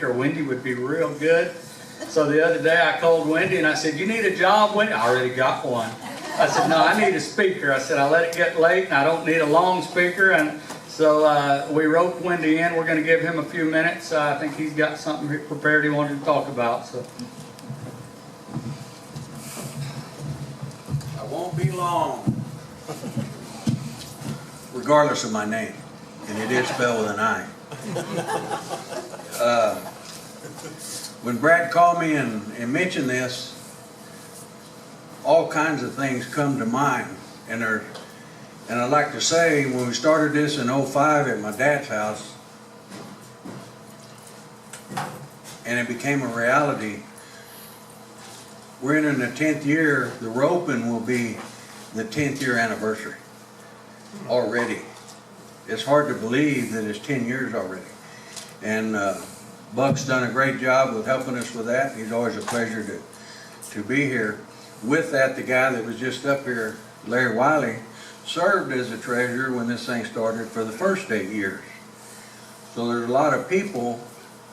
Wendy would be real good. So the other day I called Wendy and I said, "You need a job, Wendy?" "I already got one." I said, "No, I need a speaker." I said, "I let it get late and I don't need a long speaker." And so we roped Wendy in. We're going to give him a few minutes. I think he's got something prepared he wanted to talk about. So I won't be long, regardless of my name, and it is spelled with an I. When Brad called me and mentioned this, all kinds of things come to mind, and I'd like to say, when we started this in '05 at my dad's house, and it became a reality, we're in the 10th year. The roping will be the 10th year anniversary already. It's hard to believe that it's 10 years already. And Buck's done a great job with helping us with that. He's always a pleasure to be here. With that, the guy that was just up here, Larry Wiley, served as a treasurer when this thing started for the first 8 years. So there's a lot of people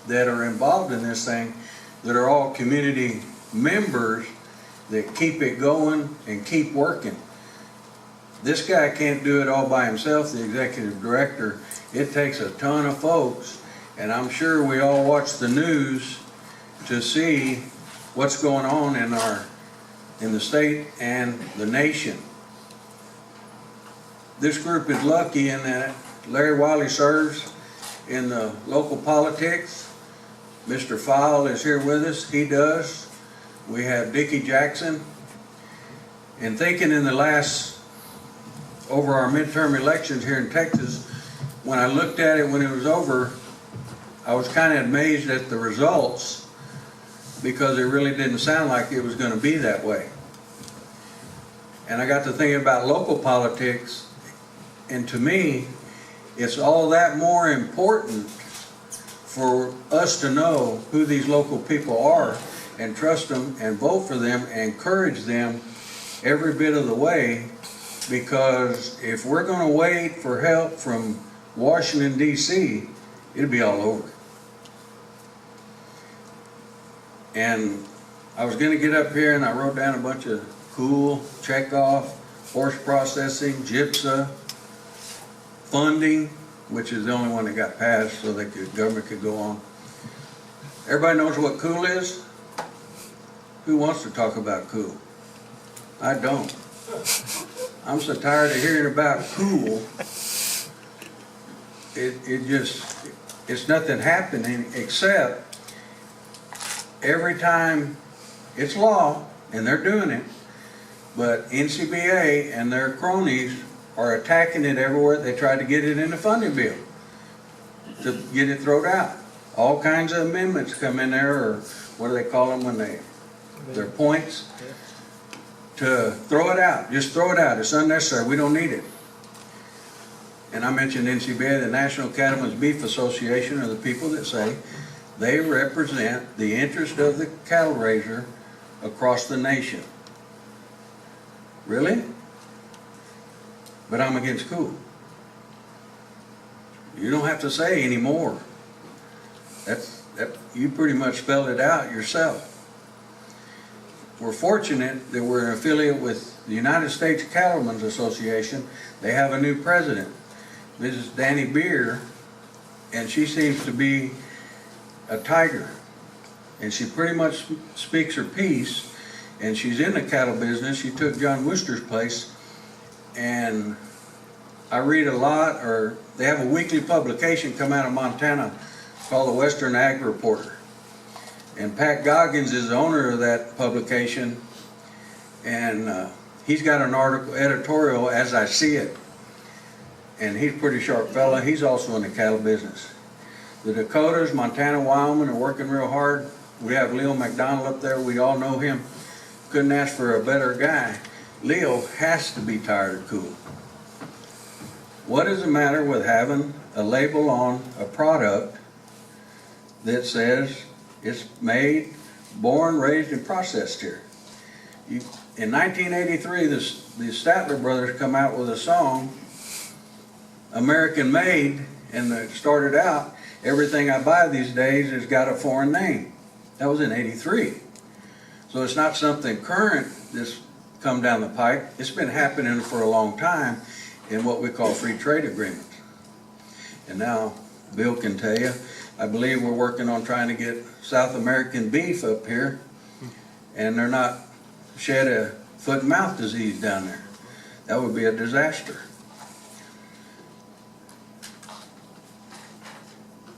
that are involved in this thing that are all community members that keep it going and keep working. This guy can't do it all by himself, the executive director. It takes a ton of folks, and I'm sure we all watch the news to see what's going on in the state and the nation. This group is lucky in that Larry Wiley serves in the local politics. Mr. Fowle is here with us. He does. We have Dickie Jackson. And thinking in the last, over our midterm elections here in Texas, when I looked at it when it was over, I was kind of amazed at the results, because it really didn't sound like it was going to be that way. And I got to thinking about local politics, and to me, it's all that more important for us to know who these local people are and trust them and vote for them and encourage them every bit of the way, because if we're going to wait for help from Washington, D.C., it'll be all over. And I was going to get up here and I wrote down a bunch of cool, checkoff, horse processing, gypsa, funding, which is the only one that got passed so that the government could go on. Everybody knows what cool is? Who wants to talk about cool? I don't. I'm so tired of hearing about cool. It's nothing happening except every time it's law, and they're doing it, but NCBA and their cronies are attacking it everywhere. They tried to get it in the funding bill to get it thrown out. All kinds of amendments come in there, or what do they call them when they're points, to throw it out. Just throw it out. It's unnecessary. We don't need it. And I mentioned NCBA, the National Cattlemen's Beef Association, are the people that say they represent the interest of the cattle raiser across the nation. Really? But I'm against cool. You don't have to say anymore. You pretty much spelled it out yourself. We're fortunate that we're an affiliate with the United States Cattlemen's Association. They have a new president, Mrs. Danny Beer, and she seems to be a tiger. And she pretty much speaks her piece, and she's in the cattle business. She took John Worcester's place, and I read a lot, or they have a weekly publication come out of Montana called the Western Ag Reporter. And Pat Goggins is the owner of that publication, and he's got an article, editorial, As I See It. And he's a pretty sharp fella. He's also in the cattle business. The Dakotas, Montana, Wyoming are working real hard. We have Leo McDonald up there. We all know him. Couldn't ask for a better guy. Leo has to be tired of cool. What is the matter with having a label on a product that says it's made, born, raised, and processed here? In 1983, the Statler brothers come out with a song, American Made, and it started out, everything I buy these days has got a foreign name. That was in '83. So it's not something current that's come down the pike. It's been happening for a long time in what we call free trade agreements. And now Bill can tell you, I believe we're working on trying to get South American beef up here, and they're not shed a foot and mouth disease down there. That would be a disaster.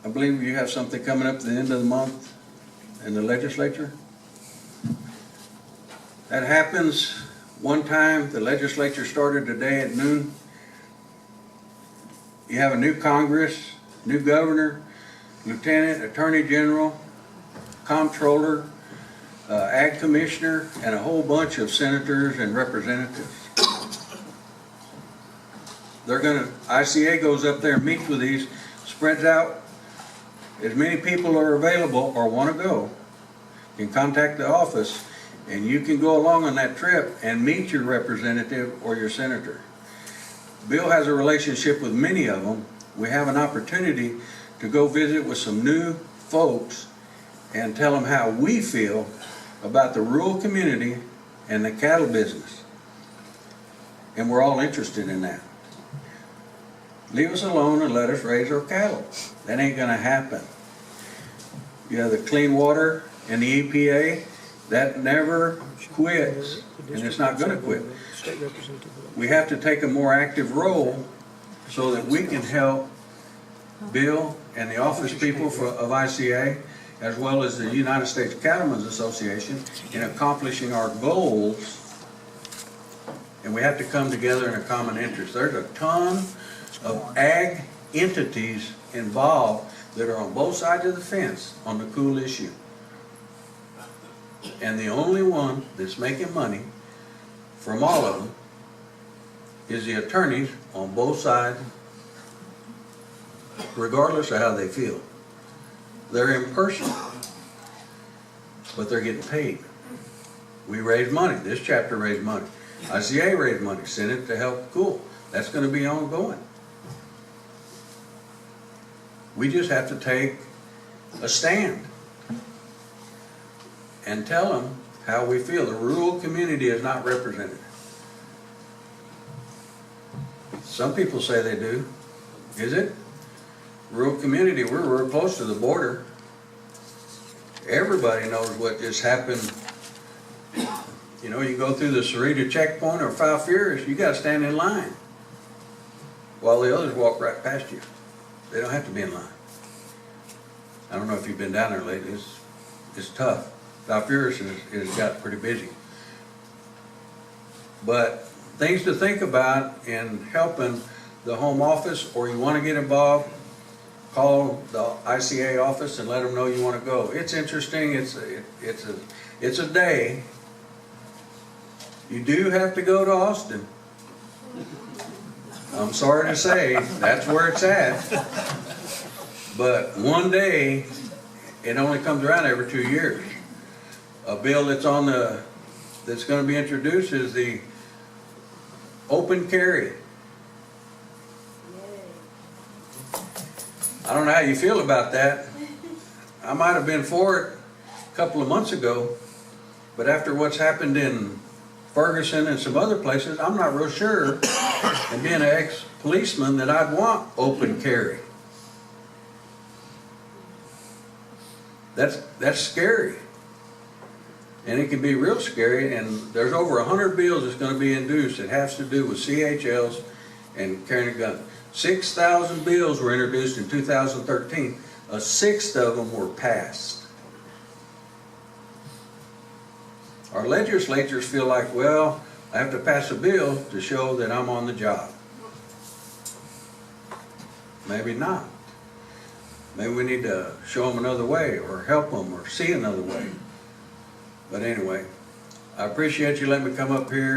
I believe you have something coming up at the end of the month in the legislature. That happens one time. The legislature started today at noon. You have a new Congress, new governor, lieutenant, attorney general, comptroller, ag commissioner, and a whole bunch of senators and representatives. ICA goes up there and meets with these, spreads out as many people are available or want to go, can contact the office, and you can go along on that trip and meet your representative or your senator. Bill has a relationship with many of them. We have an opportunity to go visit with some new folks and tell them how we feel about the rural community and the cattle business. And we're all interested in that. Leave us alone and let us raise our cattle. That ain't gonna happen. You have the clean water and the EPA, that never quits, and it's not gonna quit. We have to take a more active role so that we can help Bill and the office people of ICA, as well as the United States Cattlemen's Association, in accomplishing our goals. And we have to come together in a common interest. There's a ton of ag entities involved that are on both sides of the fence on the cool issue. And the only one that's making money from all of them is the attorneys on both sides, regardless of how they feel. They're impersonal, but they're getting paid. We raise money. This chapter raised money. ICA raised money, sent it to help cool. That's going to be ongoing. We just have to take a stand and tell them how we feel. The rural community is not represented. Some people say they do. Is it? Rural community, we're real close to the border. Everybody knows what just happened. You know, you go through the Sarita checkpoint or Foul Furious, you got to stand in line while the others walk right past you. They don't have to be in line. I don't know if you've been down there lately. It's tough. Foul Furious has got pretty busy. But things to think about in helping the home office, or you want to get involved, call the ICA office and let them know you want to go. It's interesting. It's a day. You do have to go to Austin. I'm sorry to say, that's where it's at. But one day, it only comes around every 2 years. A bill that's going to be introduced is the open carry. I don't know how you feel about that. I might have been for it a couple of months ago, but after what's happened in Ferguson and some other places, I'm not real sure, and being an ex-policeman, that I'd want open carry. That's scary. And it can be real scary, and there's over 100 bills that's going to be introduced that has to do with CHLs and carrying a gun. 6,000 bills were introduced in 2013. A sixth of them were passed. Our legislatures feel like, well, I have to pass a bill to show that I'm on the job. Maybe not. Maybe we need to show them another way, or help them, or see another way. But anyway, I appreciate you letting me come up here.